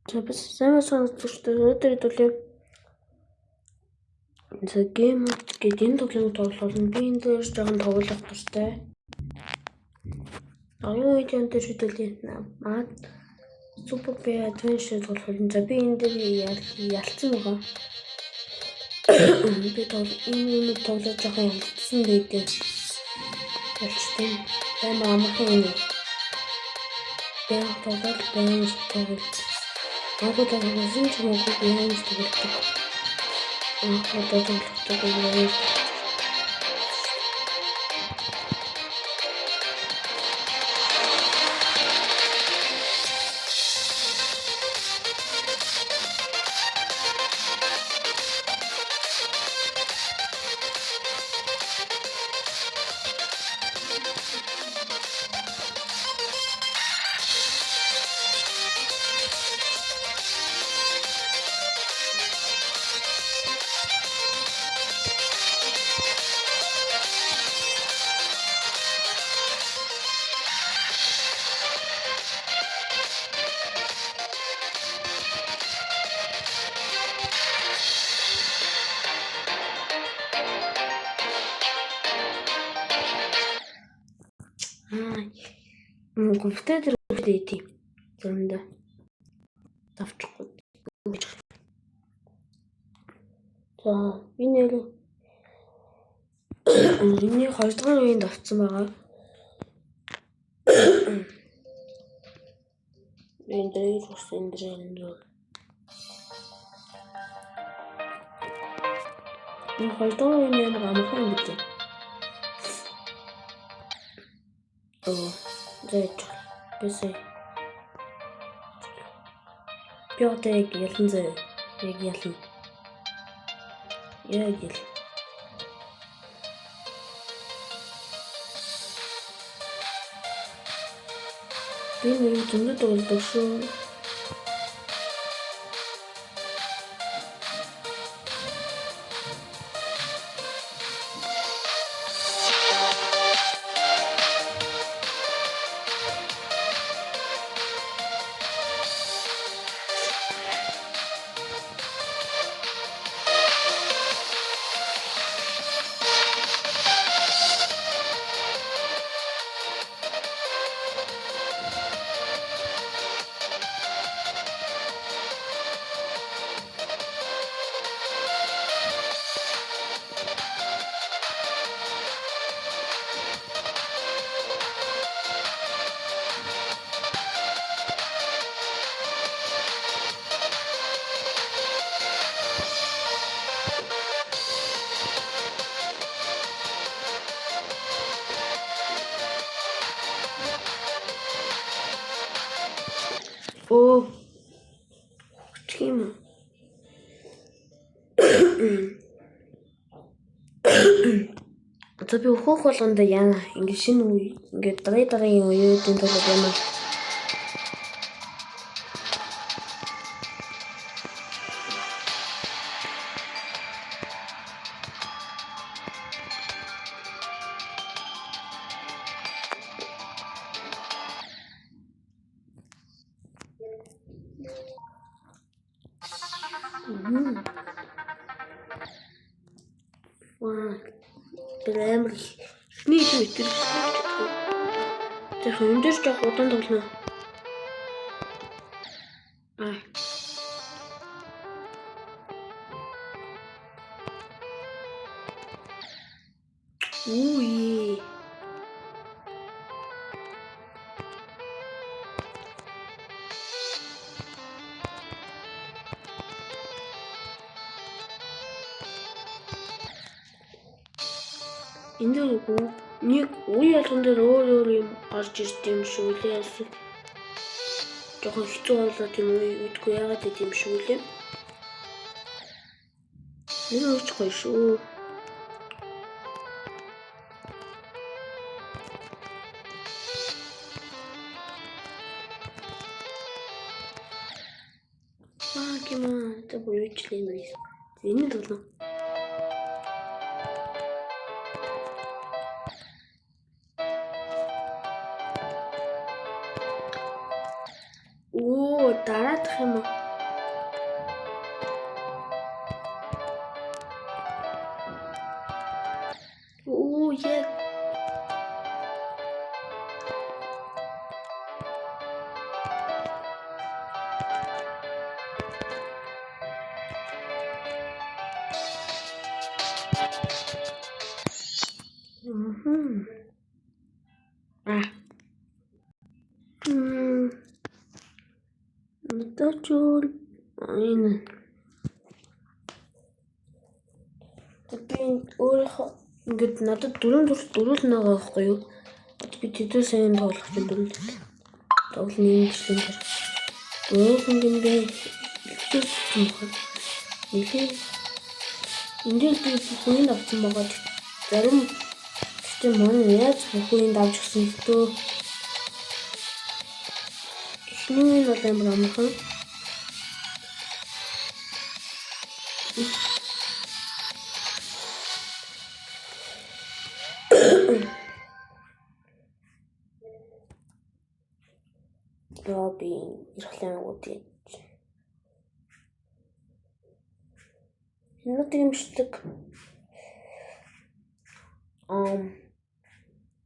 За бас сайн сонсогчдод өнөөдөр хэдүүлээ. За гейм гэдэг энэ тоглоомыг тоглох нь би энэ дээр жоохон тоглох дуртай. Оюун видеон дээр хэдүүлээ. Супер Bear Adventure тоглох нь. За би энэ дээр ялцсан байгаа. Би энэ тоглож жоохон ялцсан байдаг. Ялцсан. Баймаа амархан юм. Баймаа тоглох. Агуулгын чинь ч юм уу яам гэдэг. Тоглох. Компьютер дээр үхлээ зөндөө давчихгүй. За би нэр миний 2 дугаар үеинд авцсан байгаа. Энэ дээр үсэн дээр энэ 2 дугаар үеийн амархан юм гэдэг. Зайч бисээ пёртэг ялнзэ яг ялн яг ил би нэг зөндөө тоглодог шүү. Тийм. Одоо би өөхөх болгонд яана ингэ шинэ үе ингэ дараагийн үеийн тоглож байна. Бэлэмэр шний үтэр. Тэр хүндэр жоо удаан тоглоно. Үе. Энэ нэг үе ялган дээр өөр юм орж ирд юм шүү лээ. Жохоо хэцүү болоод юм үедгүй яагаад гэдэм юм шүү лээ. Энэ үуч гоё шүү. Кима та буйчлээ юм. Энэ тоглоо. Дараадах юм уу? Мэдээчүүл энэ би өөрөө ингээд надад дөрөв л байгаа байхгүй юу? Би тэдний сайн тоглох гэж дөрөв. Тоглоны инглишээр дээр. Өөрөөр хэлбэл энэ би бүхнийг авсан байгаа. Зарим гэхдээ манай яаж бүхнийг авч гисэн дөө. Эхний нь бол амар амархан. Би ирхлэн уудыг нэг юмшдаг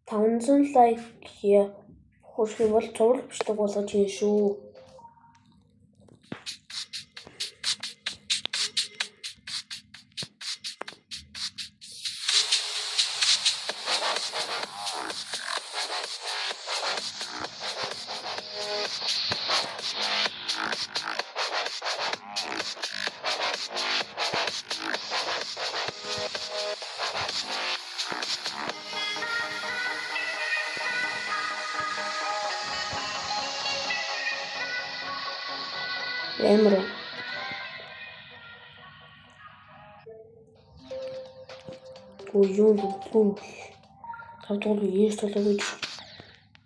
500 лайк хүрэх бол цуврал бичдэг болгож хийн шүү. Амар юу тавдгал ийш толгой гэж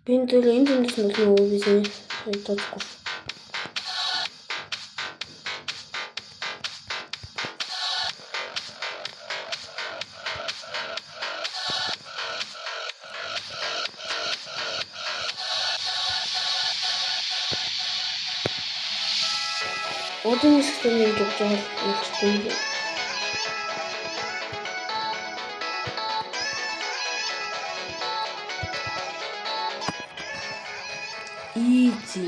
би энэ дэндээс нь юу бисээ тодгүй. Одын системийг өгч байгаа юм. Easy.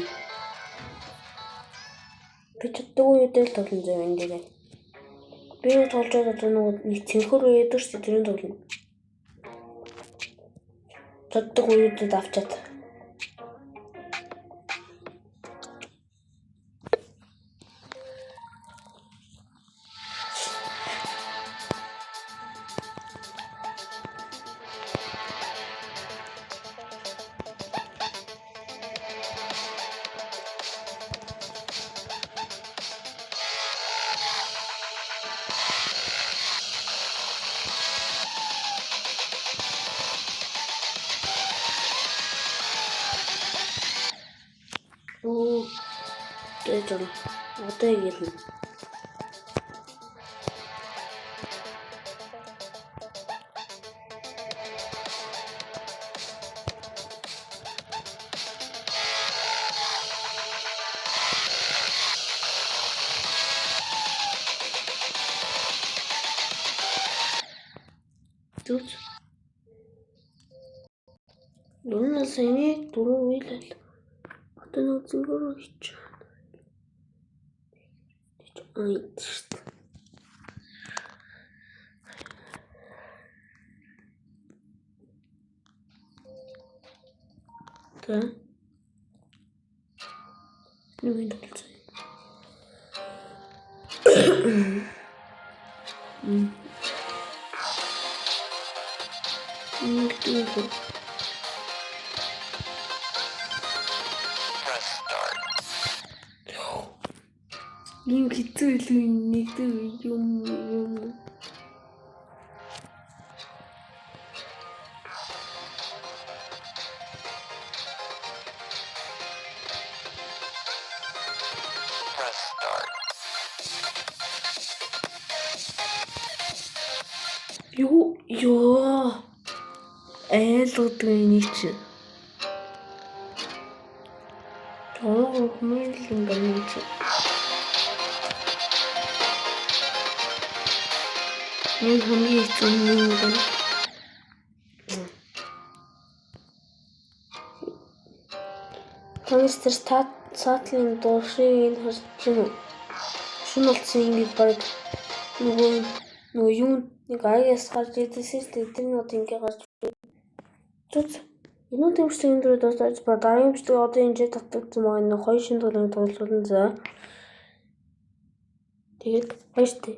Би чаддаг үедээ л тоглоно зав энэ дээр. Би тоглож байгаа нэг цэнхэр үедээ ч тэрийн тоглоно. Чаддаг үедээ авчаад. Тэжон одоо ирнэ. Тут Дөрөв саяны 4 үйл одоо нэг зөнгөөр хийчих. Okay. Nu är det alltså. Ийм хэцүү нэг юм. Ёо. Ээлүүдний чи. Тоо хэмээн гэнэ чи. Нэг хамгийн хэцүү юм байна. Констер сатлын дуушийн харсан. Шин болсон ингэж баг нөгөө юу нэг агаас гарч ирсэн л тэр нь одоо ингэ гарч. Түц. Энэ төвчлийн дөрөв дуусаж ба дараагийн бичлэг одоо энэ татагдсан байгаа нэг хоёр шинэ тоглоомыг тоглуулна за. Тэгээд баяртай.